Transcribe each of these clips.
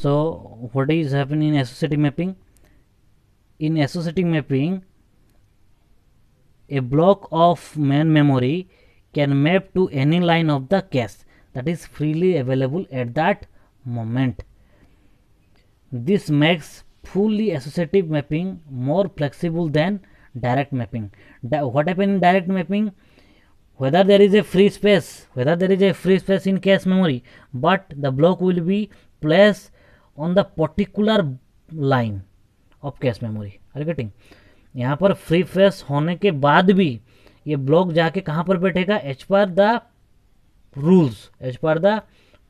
So what is happening in associative mapping? In associative mapping, a block of main memory can map to any line of the cache that is freely available at that moment. This makes fully associative mapping more flexible than direct mapping. What happens in direct mapping? Whether there is a free space in cache memory, but the block will be placed on the particular line of cache memory. Are you getting? यहाँ पर free space होने के बाद भी ये block जाके कहाँ पर बैठेगा? As per the rules, as per the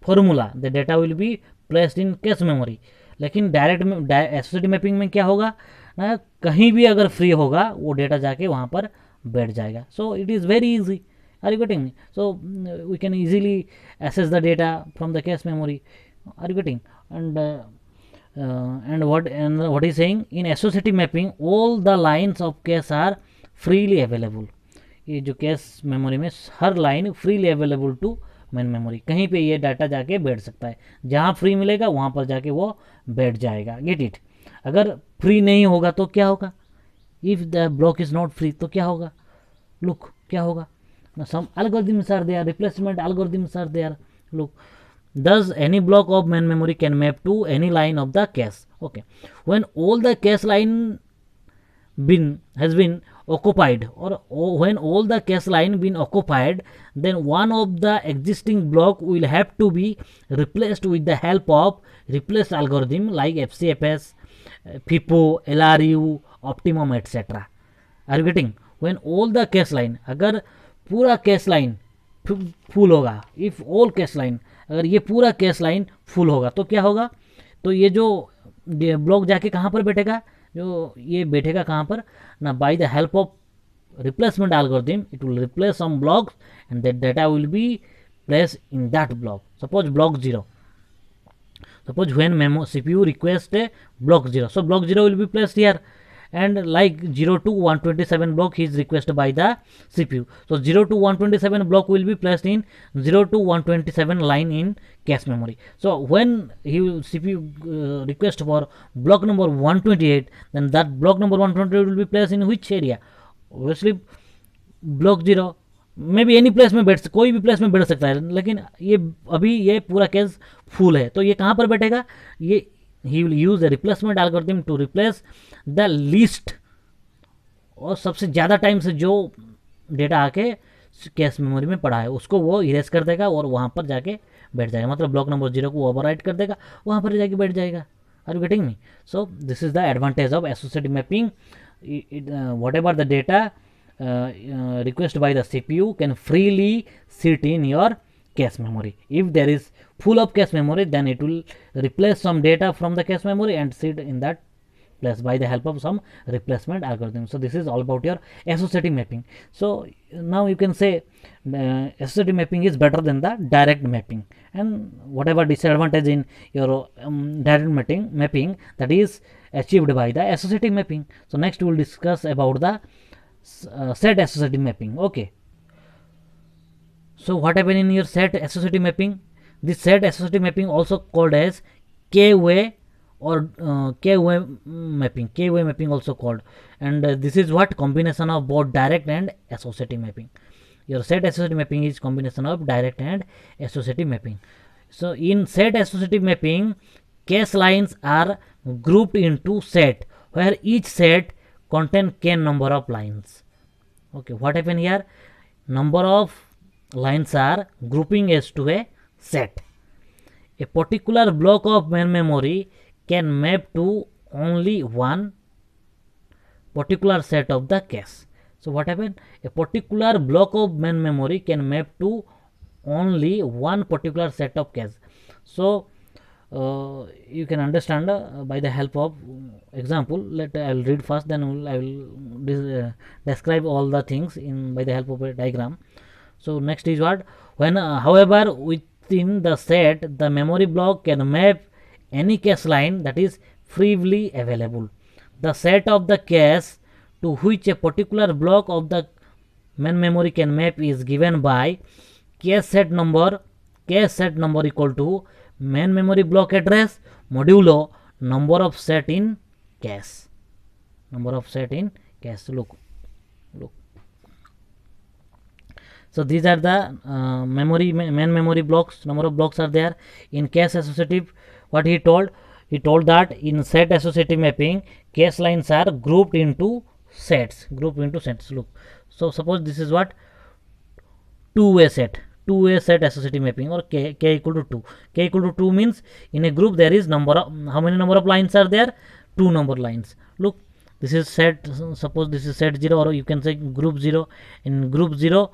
formula the data will be placed in cache memory. लेकिन डायरेक्ट में एसोसिएटिव मैपिंग में क्या होगा ना, कहीं भी अगर फ्री होगा वो डेटा जाके वहाँ पर बैठ जाएगा. So it is very easy. Are you getting me? So we can easily access the data from the cache memory. Are you getting? And what is saying in associative mapping, all the lines of cache are freely available. ये जो cache memory में हर line freely available to main memory, कहीं पे ये data जाके बैठ सकता है. जहाँ फ्री मिलेगा वहाँ पर जाके वो बैठ जाएगा. Get it? अगर फ्री नहीं होगा तो क्या होगा? If the block is not free तो क्या होगा? लुक क्या होगा? Some algorithms are there, replacement algorithms are there. Look, thus any block of main memory can map to any line of the cache. Okay, when all the cache line has been occupied, or when all the cache line been occupied, then one of the existing block will have to be replaced with the help of replace algorithm like FCFS, FIFO, LRU, Optimum, etc. Are you getting? When all the cache line, अगर पूरा cache line full होगा, if all cache line, अगर ये पूरा cache line full होगा तो क्या होगा? तो ये जो ब्लॉक जाके कहाँ पर बैठेगा? जो ये बैठेगा कहाँ पर ना, by the help of replacement algorithm it will replace some blocks and that data will be place in that block. Suppose block 0, suppose when CPU request a block 0, so block 0 will be placed here, and like 0 to 127 block is requested by the CPU. So 0 to 127 block will be placed in 0 to 127 line in cache memory. So when CPU request for block number 128, then that block number 128 will be placed in which area? Obviously block 0, may be any place में बैठ, कोई भी place में बैठ सकता है, लेकिन ये अभी ये पूरा केस फुल है तो ये कहाँ पर बैठेगा? ये ही will use the replacement algorithm to replace the least, और सबसे ज़्यादा टाइम से जो डेटा आके कैश मेमोरी में पड़ा है उसको वो इरेज कर देगा और वहाँ पर जाके बैठ जाएगा. मतलब ब्लॉक नंबर 0 को ओवरराइट कर देगा, वहाँ पर जाके बैठ जाएगा. Are you getting me? So this is the advantage of associative mapping. Whatever the data requested by the CPU can freely sit in your cache memory. If there is full of cache memory, then it will replace some data from the cache memory and sit in that place by the help of some replacement algorithm. So this is all about your associative mapping. So now you can say associative mapping is better than the direct mapping, and whatever disadvantage in your direct mapping that is achieved by the associative mapping. So next we will discuss about the set associative mapping. Okay, so what happened in your set associative mapping? This set associative mapping also called as K-way or K-way mapping. K-way mapping also called, and this is what combination of both direct and associative mapping. Your set associative mapping is combination of direct and associative mapping. So in set associative mapping, cache lines are grouped into set where each set contain k number of lines. Okay, what happened here? Number of lines are grouping as to a set. A particular block of main memory can map to only one particular set of the cache. So what happened? A particular block of main memory can map to only one particular set of cache. So you can understand by the help of example. I will read first, then I will describe all the things in by the help of a diagram. So next is what? When however within the set the memory block can map any cache line that is freely available. The set of the cache to which a particular block of the main memory can map is given by cache set number equal to main memory block address modulo number of set in cache. Number of set in cache. Look. So these are the main memory blocks. Number of blocks are there in cache associative. What he told that in set associative mapping, cache lines are grouped into sets. Look, so suppose this is what two-way set associative mapping, or k equal to 2. K equal to 2 means in a group there is how many number of lines are there? 2 number lines. Look, this is set, suppose this is set 0, or you can say group 0. In group 0,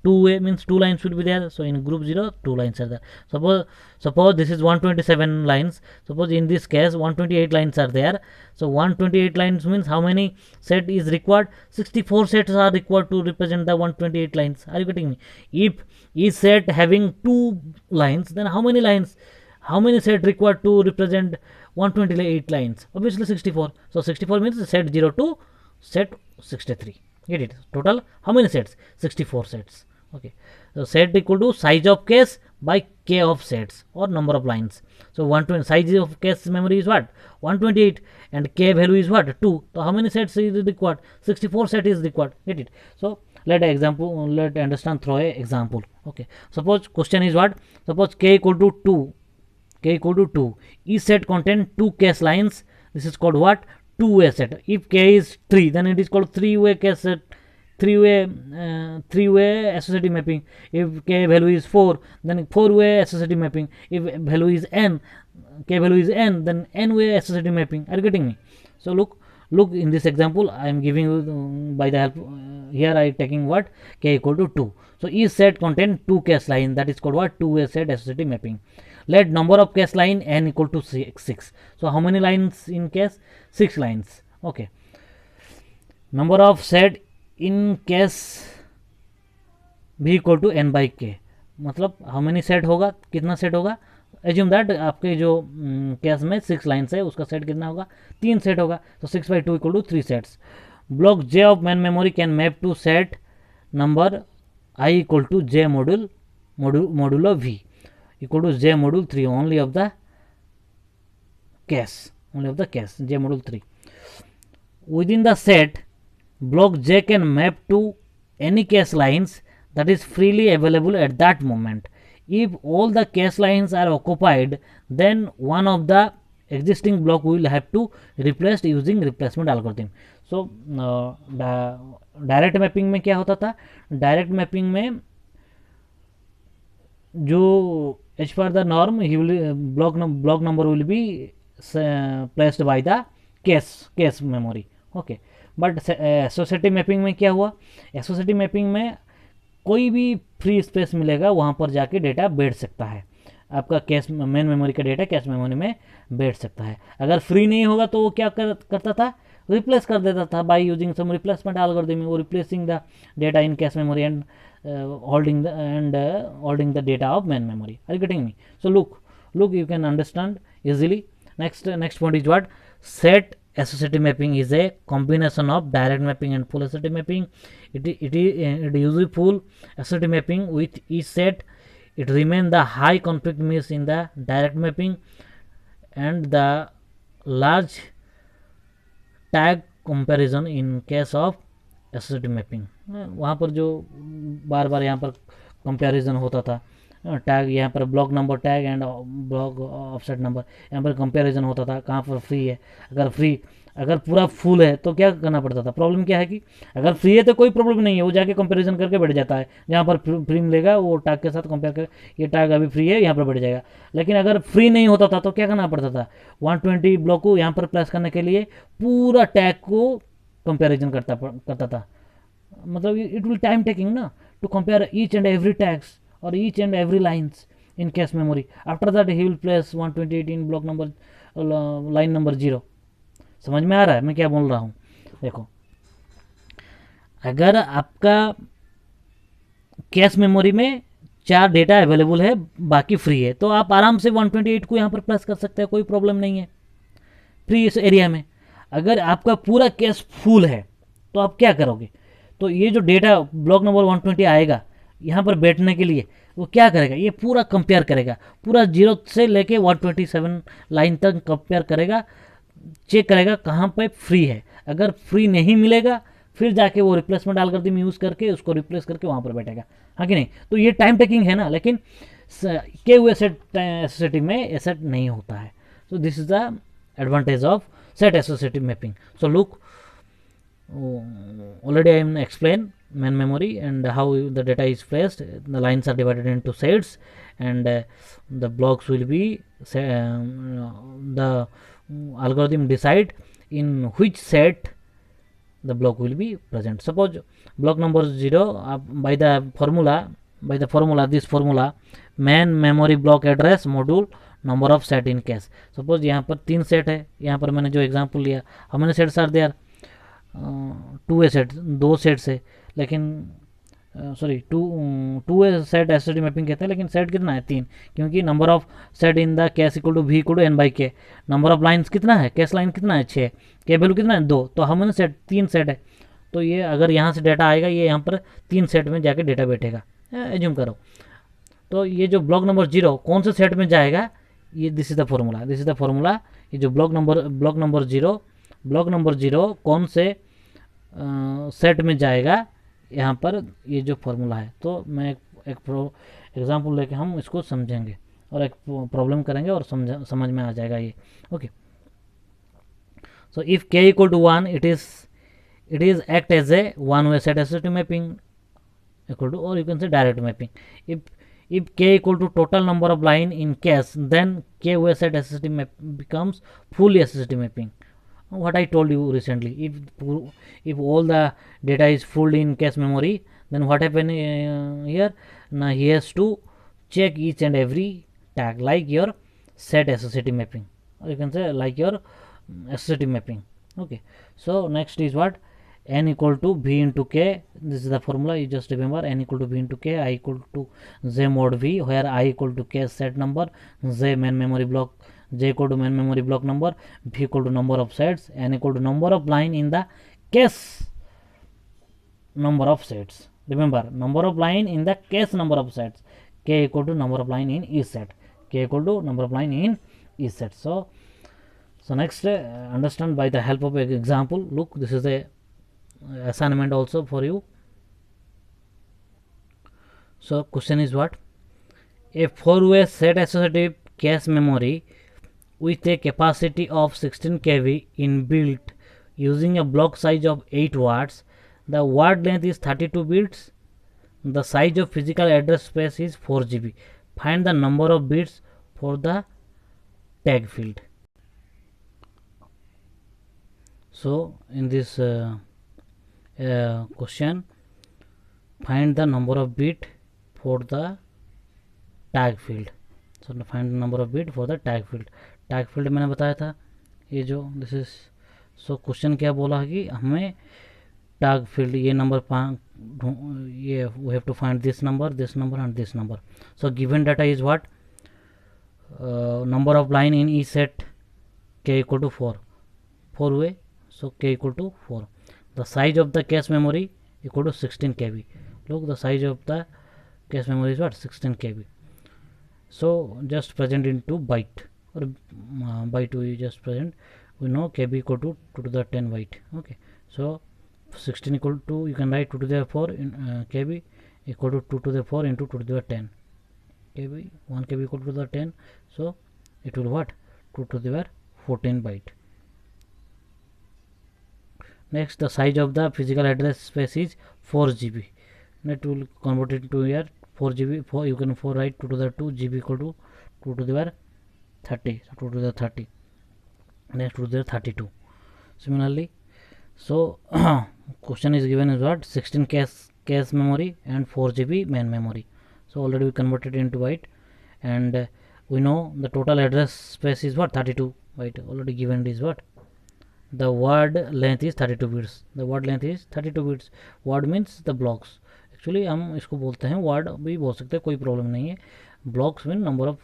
2-way means 2 lines will be there. So in group 0, 2 lines are there. Suppose this is 127 lines. Suppose in this case 128 lines are there. So 128 lines means how many set is required? 64 sets are required to represent the 128 lines. Are you getting me? If each set having 2 lines, then how many set required to represent 128 lines? Obviously 64. So 64 means set 0 to set 63. Get it? Total how many sets? 64 sets. Okay. So set equal to size of cache by k of sets, or number of lines. So 120 size of cache memory is what? 128, and k value is what? 2. So how many sets is required? 64 set is required. Get it? So let understand through a example. Okay. Suppose question is what? Suppose k equal to 2. K equal to 2. Each set contain 2 cache lines. This is called what? 2-way set. If k is 3, then it is called 3-way cache set. 3-way associative mapping. If k value is 4, then 4-way associative mapping. If value is n, k value is n, then n-way associative mapping. Are you getting me? So look in this example I am giving you by the help. Here I taking what? K equal to 2. So each set contain 2 cache line. That is called what? 2-way set associative mapping. Let number of cache line n equal to 6. So how many lines in cache? 6 lines. Okay. Number of set in cache भी equal to n by k. मतलब how many set होगा? कितना set होगा? Assume that आपके जो case में 6 lines है उसका सेट कितना होगा? 3 सेट होगा. तो 6 by 2 equal to 3 sets. Block j of main memory can map to set number I equal to j modulo v equal to j module 3 only of the cache, j module 3. Within the set, block j can map to any cache lines that is freely available at that moment. If all the cache lines are occupied, then one of the existing block will have to replaced using replacement algorithm. So direct mapping में क्या होता था? Direct mapping में जो as per the norm he will block number will be placed by the cache memory. Okay. But associative mapping में क्या हुआ? Associative mapping में कोई भी फ्री स्पेस मिलेगा वहाँ पर जाके डेटा बैठ सकता है. आपका कैश मेन मेमोरी का डेटा कैश मेमोरी में बैठ सकता है. अगर फ्री नहीं होगा तो वो क्या करता था? रिप्लेस कर देता था by using some replacement algorithm. वो replacing the data in cache memory and holding the data of main memory. Are you getting me? So look, you can understand easily. Next point is what? Set associative mapping is a combination of direct mapping and full associative mapping. It uses full associative mapping with each set. It remains the high conflict miss in the direct mapping and the large tag comparison in case of associative mapping. वहाँ पर जो बार बार यहाँ पर comparison होता था, tag यहाँ पर block number tag and block offset number, यहाँ पर कंपैरिजन होता था कहाँ पर फ्री है. अगर पूरा फुल है तो क्या करना पड़ता था? प्रॉब्लम क्या है कि अगर फ्री है तो कोई प्रॉब्लम नहीं है, वो जाके कंपैरिजन करके बैठ जाता है. जहाँ पर फ्री मिलेगा वो टैग के साथ कंपेयर कर, ये टैग अभी फ्री है यहाँ पर बैठ जाएगा. लेकिन अगर फ्री नहीं होता था तो क्या करना पड़ता था? 120 ब्लॉक को यहाँ पर प्लेस करने के लिए पूरा टैग को कंपैरिजन करता था. मतलब इट विल टाइम टेकिंग ना to compare each and every tags और each and every lines in cache memory. After that he will place 128 in block number line number 0. समझ में आ रहा है मैं क्या बोल रहा हूँ? देखो, अगर आपका कैश मेमोरी में 4 डेटा अवेलेबल है, बाकी फ्री है, तो आप आराम से 128 को यहाँ पर प्लेस कर सकते हैं, कोई प्रॉब्लम नहीं है फ्री इस एरिया में. अगर आपका पूरा कैश फुल है तो आप क्या करोगे? तो ये जो डेटा ब्लॉक नंबर 120 आएगा यहाँ पर बैठने के लिए, वो क्या करेगा, ये पूरा कंपेयर करेगा, पूरा 0 से लेके 127 लाइन तक कंपेयर करेगा, चेक करेगा कहाँ पे फ्री है। अगर फ्री नहीं मिलेगा फिर जाके वो रिप्लेसमेंट एल्गोरिथम यूज़ करके उसको रिप्लेस करके वहाँ पर बैठेगा, हाँ कि नहीं। तो ये टाइम टेकिंग है ना, लेकिन के हुए सेट एसोसिएटिव में ऐसा नहीं होता है। सो this is the advantage of set associative mapping. So look, already I am explained main memory and how the data is placed. The lines are divided into sets, and the blocks will be the algorithm decide in which set the block will be present. Suppose block number 0, by the formula this formula main memory block address module number of set in cash. Suppose यहाँ पर 3 set है, यहाँ पर मैंने जो example लिया, how many sets are there, 2 set, 2 set से, लेकिन सॉरी 2 सेट एसोसिएटिव मैपिंग कहते हैं, लेकिन सेट कितना है 3, क्योंकि number of set in the cache equal to V equal to N by K. Number of lines कितना है, कैश लाइन कितना है 6, के वैल्यू कितना है 2, तो हम सेट 3 सेट है। तो ये अगर यहाँ से डाटा आएगा, ये यहाँ पर 3 सेट में जाके डेटा बैठेगा, एज्यूम करो। तो ये जो ब्लॉक नंबर 0 कौन से सेट में जाएगा, ये दिस इज द फॉर्मूला। ये जो ब्लॉक नंबर जीरो कौन से सेट में जाएगा, यहाँ पर ये जो फॉर्मूला है। तो मैं एक एग्जांपल लेके हम इसको समझेंगे और एक प्रॉब्लम करेंगे और समझ में आ जाएगा ये। Okay, so if k equal to 1 it is act as a one way set associative mapping equal to, और you can say direct mapping. If k equal to total number of line in cache, then k way set associative map becomes fully associative mapping. What I told you recently, if all the data is full in cache memory, then what happen here? Now he has to check each and every tag like your set associative mapping, or you can say like your associative mapping. Okay, so next is what? N equal to v into k. This is the formula, you just remember, n equal to v into k, I equal to j mod v, where I equal to k set number, j main memory block, j equal to main memory block number, v equal to number of sets, n equal to number of line in the cache number of sets. Remember, number of line in the cache number of sets. K equal to number of line in each set, k equal to number of line in each set. So next, understand by the help of an example. Look, this is a assignment also for you. So question is what? A 4-way set associative cache memory with a capacity of 16 kb inbuilt using a block size of 8 words. The word length is 32 bits. The size of physical address space is 4 GB. Find the number of bits for the tag field. So in this question, find the number of bit for the tag field. So find the number of bit for the tag field. Tag field मैंने बताया था, ये जो this is, so question क्या बोला है कि हमें tag field ये नंबर ये we have to find this number and this number. So given data is what? Number of line in each set, k equal to 4 way, so k equal to 4. The size of the cache memory equal to 16 kb. Look, the size of the cache memory is what? 16 kb. So just present into byte, or byte we just present. We know kb equal to 2 to the 10 byte. Okay, so 16 equal to, you can write 2 to the 4 in kb equal to 2 to the 4 into 2 to the 10 kb. 1 kb equal to the 10, so it will what? 2 to the 14 byte. Next, the size of the physical address space is 4 GB. That will convert it to here 4 GB. You can write 2 to the 2 GB equal to 2 to the 30. So 2 to the 30. Next 2 to the 32. Similarly, so question is given as what? 16 cache memory and 4 GB main memory. So already we converted into byte, and we know the total address space is what? 32 byte. Already given is what? The word length is 32 bits. The word length is 32 bits. Word means the blocks. Actually हम इसको बोलते हैं word भी बोल सकते हैं, कोई problem नहीं है. Blocks mean number of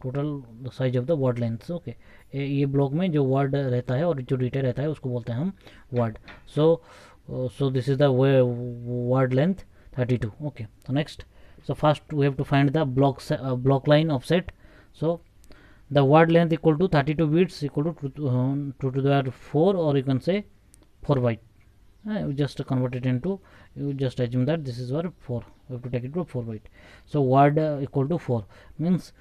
total the size of the word length. Okay, ये ब्लॉक में जो वर्ड रहता है और जो डेटा रहता है उसको बोलते हैं हम word. So this is the word length 32. Okay, so next So first we have to find the block line offset. So the word length equal to 32 bits equal to 2 to the 4, or you can say 4 byte. You just convert it into, you just assume that this is word 4, you have to take it to 4 byte. So word equal to 4 means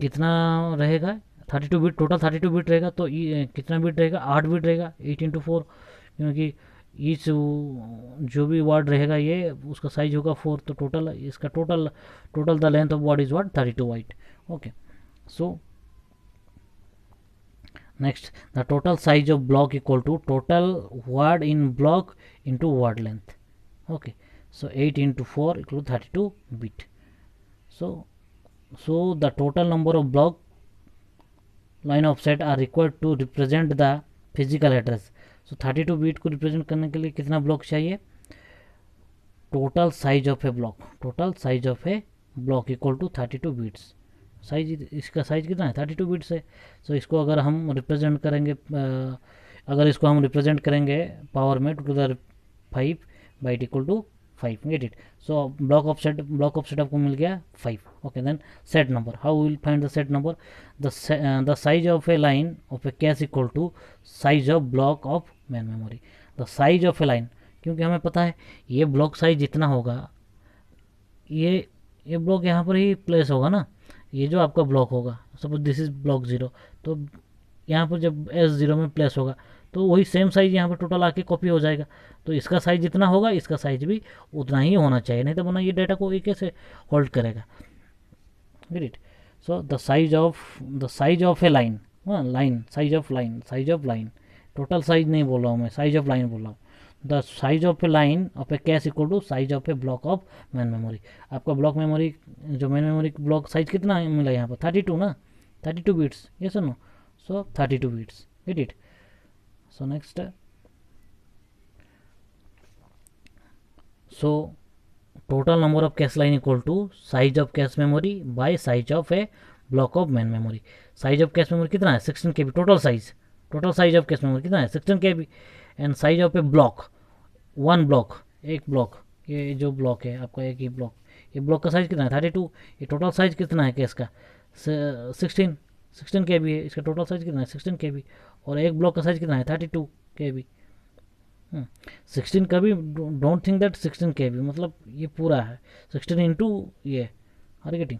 कितना रहेगा, 32 bit, total 32 bit रहेगा, तो कितना bit रहेगा, 8 bit रहेगा, 8 into 4, क्योंकि each जो भी वर्ड रहेगा ये उसका साइज होगा 4, तो टोटल इसका total the length of word is word 32 byte. Okay, so next the total size of block equal to total word in block into word length. Okay, so 8 into 4 equal to 32 bit. So the total number of block line offset are required to represent the physical address. So 32 bit को represent करने के लिए कितना block चाहिए, total size of a block, total size of a block equal to 32 bits. Size, इसका size कितना है, 32 bits है. सो इसको अगर हम रिप्रेजेंट करेंगे, अगर इसको हम रिप्रेजेंट करेंगे पावर में 2 to the 5 byte equal to 5. Get it. So block offset आपको मिल गया 5. Okay, then set number. How will find the set number, the size of a line of a cache equal to size of block of main memory. The size of a line, क्योंकि हमें पता है ये block size जितना होगा, ये block यहाँ पर ही प्लेस होगा ना, ये जो आपका ब्लॉक होगा, सपोज दिस इज ब्लॉक 0, तो यहाँ पर जब S0 में प्लेस होगा तो वही सेम साइज यहाँ पर टोटल आके कॉपी हो जाएगा. तो इसका साइज जितना होगा इसका साइज भी उतना ही होना चाहिए, नहीं तो वरना ये डेटा को ये कैसे होल्ड करेगा. Great. So the size of a line, size of line, total size नहीं बोल रहा हूँ मैं, साइज ऑफ लाइन बोल रहा हूँ. The size of a line of a cache equal to size of a block of main memory. आपका block memory, जो मेन मेमोरी ब्लॉक साइज कितना मिला यहाँ पर, 32 ना, 32 बिट्स, ये सुनो. सो 32 bits. Get it. So next, so total number of cache line equal to size of cache memory by size of a block of main memory. Size of cache memory कितना है, 16 KB. total size of cache memory कितना है, 16 KB. and size of a block, one block, एक block, ये जो block है आपका एक ही ब्लॉक, ये ब्लॉक का साइज कितना है, 32. ये टोटल साइज कितना है कैश का, 16 KB है. इसका टोटल साइज कितना है, 16 KB. और एक ब्लॉक का साइज कितना है, 32 KB. 16 का भी डोंट थिंक दैट 16 KB मतलब ये पूरा है, 16 इंटू ये, आर गेटिंग.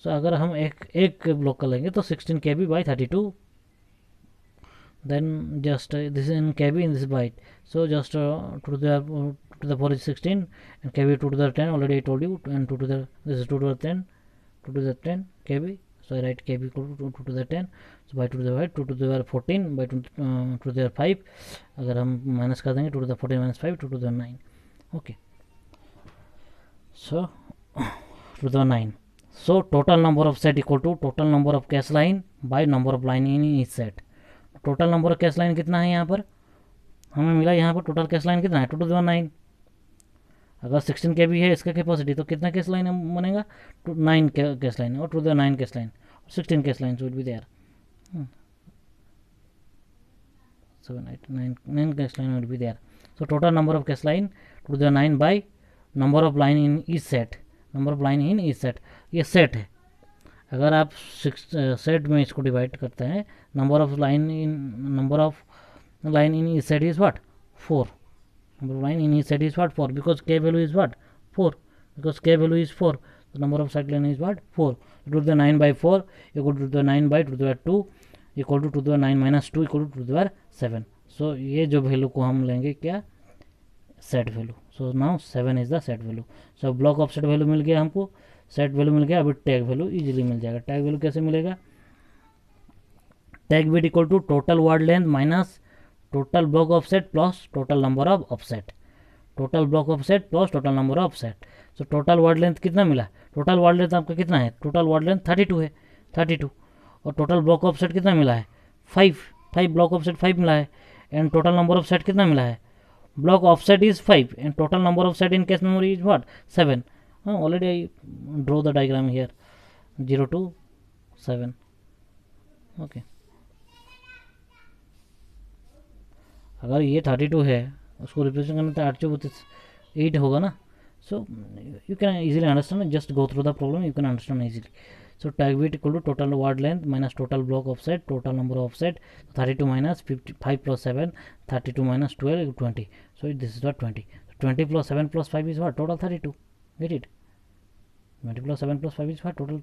सो अगर हम एक ब्लॉक का लेंगे तो 16 KB by 32, then just this is in KB, in this byte. So just to the 4 is 16 and KB 2 to the 10, already I told you, and 2 to the, this is 2 to the 10, 2 to the 10 KB. So I write KB equal to 2 to the 10. So by 2 to the byte, 2 to the 14 by 2 to the 5. अगर हम minus कर देंगे 2 to the 14 minus 5, 2 to the 9. Okay. So 2 to the 9. So total number of set equal to total number of cache line by number of line in each set. Total number of cache line कितना है यहाँ पर हमें मिला, यहाँ पर total cache line कितना है, 2 to the 9. अगर 16 KB है इसका कैपेसिटी तो कितना कैश लाइन बनेगा, 9 कैश लाइन, और 2 to the 9 cache line, 16 cache line would be there, 7 8 9 cache line would be there. So total number of cache line 2 to the 9 by number of line in each set, number of line in each set. ये set है, अगर आप set में इसको divide करते हैं, number of line in each set is what, 4. number of line in each set is what, 4, because k value is what, 4, because k value is 4, the number of cycle line is what, 4. To the 9 by 4 equal to the 9 by 2 to the 2 equal to the 9 minus 2 equal to the 7. So ये जो value को हम लेंगे क्या, set value. So now 7 is the set value. So block of set value मिल गया हमको, set value मिल गया. अभी टैग वैल्यू इजीली मिल जाएगा. टैग वैल्यू कैसे मिलेगा, tag bit equal to total word length minus total block offset plus total number of offset, total block offset plus total number of offset. So total word length कितना मिला, total word length आपका कितना है, total word length 32 है, 32. और total block offset कितना मिला है, 5 ब्लॉक ऑफसेट 5 मिला है. And total number of set कितना मिला है, block offset is 5 and total number of set in cache memory is what, 7. Already I draw the diagram here, 0 to 7. Okay, अगर ये 32 है उसको रिप्रेजेंट करना तो 8 8 होगा ना, So you can easily understand, just go through the problem, you can understand easily. So tag width equal to total word length minus total block offset, total number of offset, 32 minus 55 plus 7, 32 minus 12, 20. So this is what 20. 20 plus 7 plus 5 is what? Total 32. Get it? 20 plus 7 plus 5 is what? Total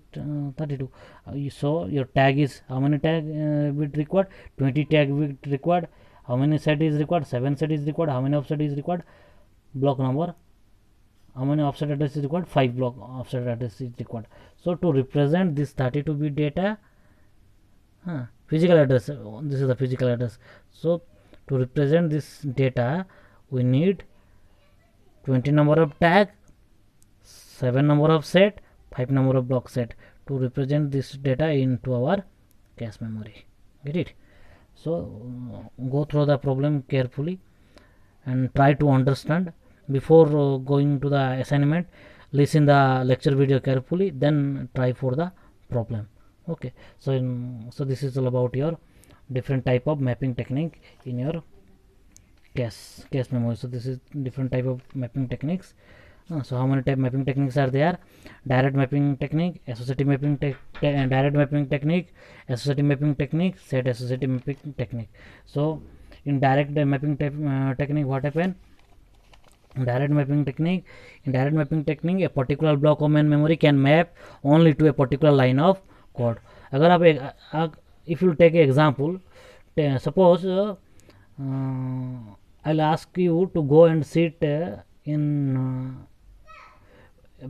32. So your tag is, how many tag width required? 20 tag width required. How many set is required? 7 set is required. How many offset is required? Block number. How many offset address is required? 5 block offset address is required. So to represent this 32-bit data, physical address, this is the physical address. So to represent this data, we need 20 number of tag, 7 number of set, 5 number of block set to represent this data into our cache memory. Get it? So go through the problem carefully and try to understand. Before going to the assignment, listen the lecture video carefully, then try for the problem. Okay, so this is all about your different type of mapping technique in your cache memory. So this is different type of mapping techniques. So how many type mapping techniques are there? Direct mapping technique, associative mapping direct mapping technique, associative mapping technique, set associative mapping technique. So in direct mapping technique, what happen? Direct mapping technique, in direct mapping technique a particular block of main memory can map only to a particular line of code. अगर आप if you take an example, suppose I'll ask you to go and sit in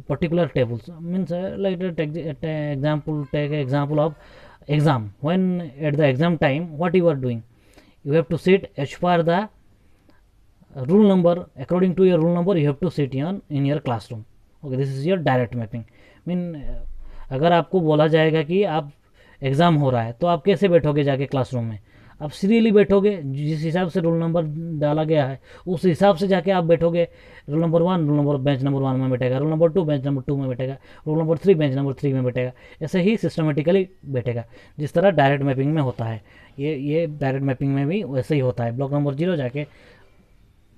particular tables, means like take example of exam. When at the exam time, what you are doing, you have to sit as per the rule number, according to your rule number you have to sit in your classroom. Okay, this is your direct mapping. Mean अगर आपको बोला जाएगा कि आप exam हो रहा है तो आप कैसे बैठोगे जाके क्लासरूम में? आप सीरियली बैठोगे, जिस हिसाब से रोल नंबर डाला गया है उस हिसाब से जाके आप बैठोगे. Roll number 1 roll number bench number 1 में बैठेगा, रोल नंबर 2 बेंच नंबर 2 में बैठेगा, रोल नंबर 3 बेंच नंबर 3 में बैठेगा. ऐसे ही सिस्टमेटिकली बैठेगा जिस तरह डायरेक्ट मैपिंग में होता है. ये डायरेक्ट मैपिंग में भी वैसे ही होता है. ब्लॉक नंबर 0 जाके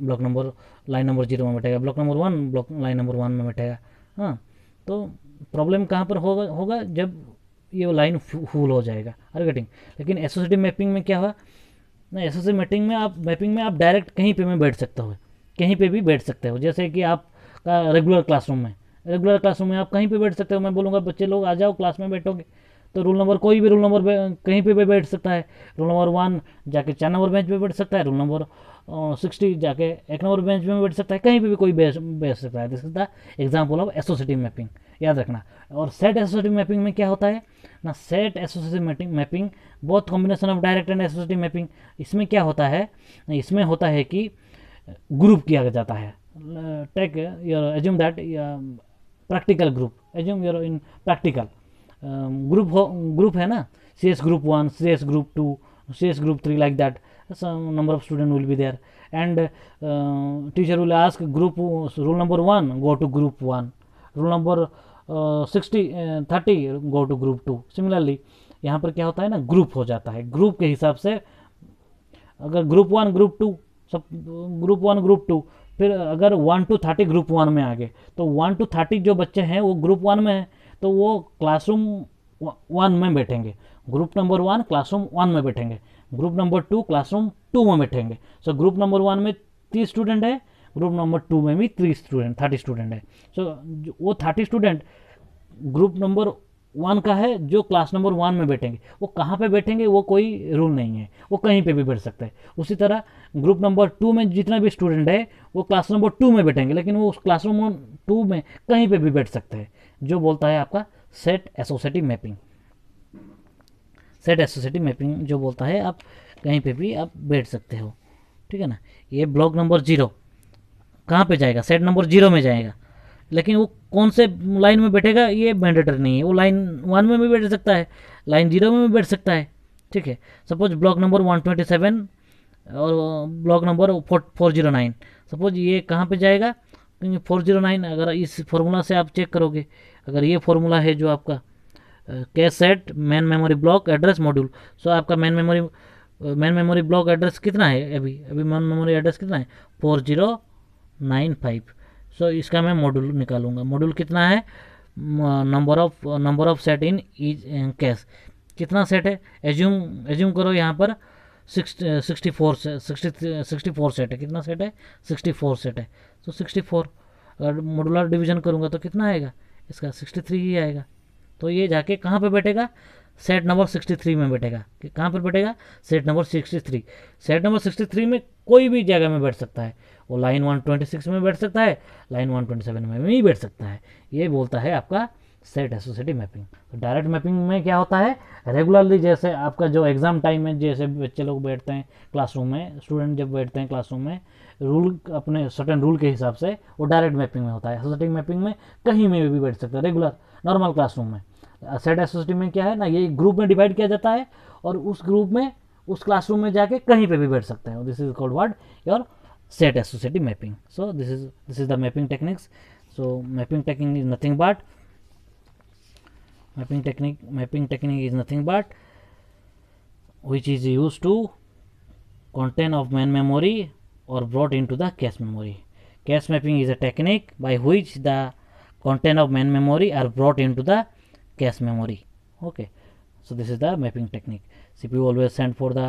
ब्लॉक नंबर लाइन नंबर 0 में बैठेगा, block number 1 block line number 1 में बैठेगा. हाँ, तो प्रॉब्लम कहाँ पर होगा जब ये लाइन फुल हो जाएगा. Are getting? लेकिन एसोसिएटिव मैपिंग में क्या हुआ ना, एसोसिएटिव मैपिंग में आप डायरेक्ट कहीं पे में बैठ सकते हो, कहीं पे भी बैठ सकते हो. जैसे कि आपका रेगुलर क्लासरूम में आप कहीं पे बैठ सकते हो. मैं बोलूँगा बच्चे लोग आ जाओ क्लास में बैठोगे तो रोल नंबर कोई भी रोल नंबर कहीं पे भी बैठ सकता है. रोल नंबर 1 जाके 4 नंबर बेंच पे बैठ सकता है, रोल नंबर 60 जाके 1 नंबर बेंच में बैठ सकता है, कहीं पे भी कोई बैठ सकता है. This is the example of associative mapping, याद रखना. और सेट एसोसिएटिव मैपिंग में क्या होता है ना, set associative mapping both combination of direct and associative mapping. इसमें क्या होता है, इसमें होता है कि ग्रुप किया जाता है. Take your assume that practical group, assume your in practical group है ना, CS group 1, CS group 2, CS group 3, like that. Some number of students will be there, and teacher will ask group rule number 1 go to group 1, rule number 30 go to group 2. Similarly यहाँ पर क्या होता है ना, group हो जाता है. Group के हिसाब से अगर ग्रुप 1 ग्रुप 2 सब ग्रुप 1 ग्रुप 2, फिर अगर 1 to 30 ग्रुप 1 में आ गए तो 1 to 30 जो बच्चे हैं वो ग्रुप 1 में है तो वो क्लासरूम 1 में बैठेंगे. ग्रुप नंबर 1 क्लासरूम 1 में बैठेंगे, ग्रुप नंबर 2 क्लासरूम 2 में बैठेंगे. सो ग्रुप नंबर 1 में 30 स्टूडेंट है, ग्रुप नंबर 2 में भी 30 स्टूडेंट है. सो वो 30 स्टूडेंट ग्रुप नंबर 1 का है जो क्लास नंबर 1 में बैठेंगे. वो कहाँ पे बैठेंगे वो कोई रूल नहीं है, वो कहीं पे भी बैठ सकते हैं. उसी तरह ग्रुप नंबर 2 में जितना भी स्टूडेंट है वो क्लास नंबर 2 में बैठेंगे, लेकिन वो उस क्लासरूम 2 में कहीं पे भी बैठ सकते हैं. जो बोलता है आपका set associative mapping. Set associative mapping जो बोलता है आप कहीं पे भी आप बैठ सकते हो. ठीक है ना. ये ब्लॉक नंबर 0 कहाँ पे जाएगा, सेट नंबर 0 में जाएगा, लेकिन वो कौन से लाइन में बैठेगा ये मैंडेटरी नहीं है. वो लाइन 1 में भी बैठ सकता है, लाइन 0 में भी बैठ सकता है. ठीक है. सपोज ब्लॉक नंबर 127 और ब्लॉक नंबर 409, सपोज ये कहाँ पे जाएगा, क्योंकि 409 अगर इस फॉर्मूला से आप चेक करोगे, अगर ये फॉर्मूला है जो आपका cache set main memory block address module. So आपका मेन मेमोरी ब्लॉक एड्रेस कितना है, अभी मेन मेमोरी एड्रेस कितना है 4095. सो इसका मैं मॉड्यूल निकालूंगा। मॉड्यूल कितना है, number of set in each cash, कितना सेट है, एज्यूम करो यहाँ पर 64 सेट है। कितना सेट है, 64 सेट है। तो 64 अगर मॉडुलर डिवीजन करूँगा तो कितना आएगा, इसका 63 ही आएगा। तो ये जाके कहाँ पे बैठेगा, सेट नंबर 63 में बैठेगा। कि कहाँ पर बैठेगा, सेट नंबर 63। सेट नंबर 63 में कोई भी जगह में बैठ सकता है, वो लाइन 126 में बैठ सकता है, लाइन 127 में भी बैठ सकता है। ये बोलता है आपका सेट एसोसिएटिव मैपिंग। तो डायरेक्ट मैपिंग में क्या होता है, रेगुलरली जैसे आपका जो एग्जाम टाइम में जैसे बच्चे लोग बैठते हैं क्लासरूम में, स्टूडेंट जब बैठते हैं क्लासरूम में, रूल अपने सर्टेन रूल के हिसाब से वो डायरेक्ट मैपिंग में होता है। एसोसिएटिव मैपिंग में कहीं में भी बैठ सकता है, रेगुलर नॉर्मल क्लासरूम में। सेट एसोसिएटिव में क्या है ना, ये ग्रुप में डिवाइड किया जाता है और उस ग्रुप में उस क्लासरूम में जाके कहीं पे भी बैठ सकते हैं। This is called what, your set associative mapping. So this is the mapping techniques. So mapping technique is nothing but mapping technique is nothing but which is used to content of main memory or brought into the cache memory. Cache mapping is a technique by which the content of main memory are brought into the cache memory. Okay, so this is the mapping technique. CPU always send for the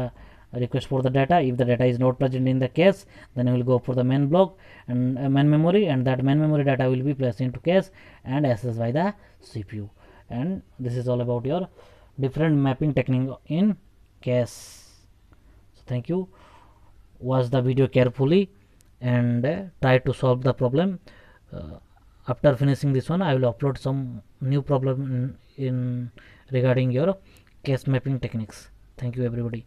request for the data. If the data is not present in the cache, then it will go for the main block and main memory, and that main memory data will be placed into cache and accessed by the CPU. And this is all about your different mapping technique in cache. So thank you, watch the video carefully and try to solve the problem. After finishing this one, I will upload some new problem in regarding your cache mapping techniques. Thank you everybody.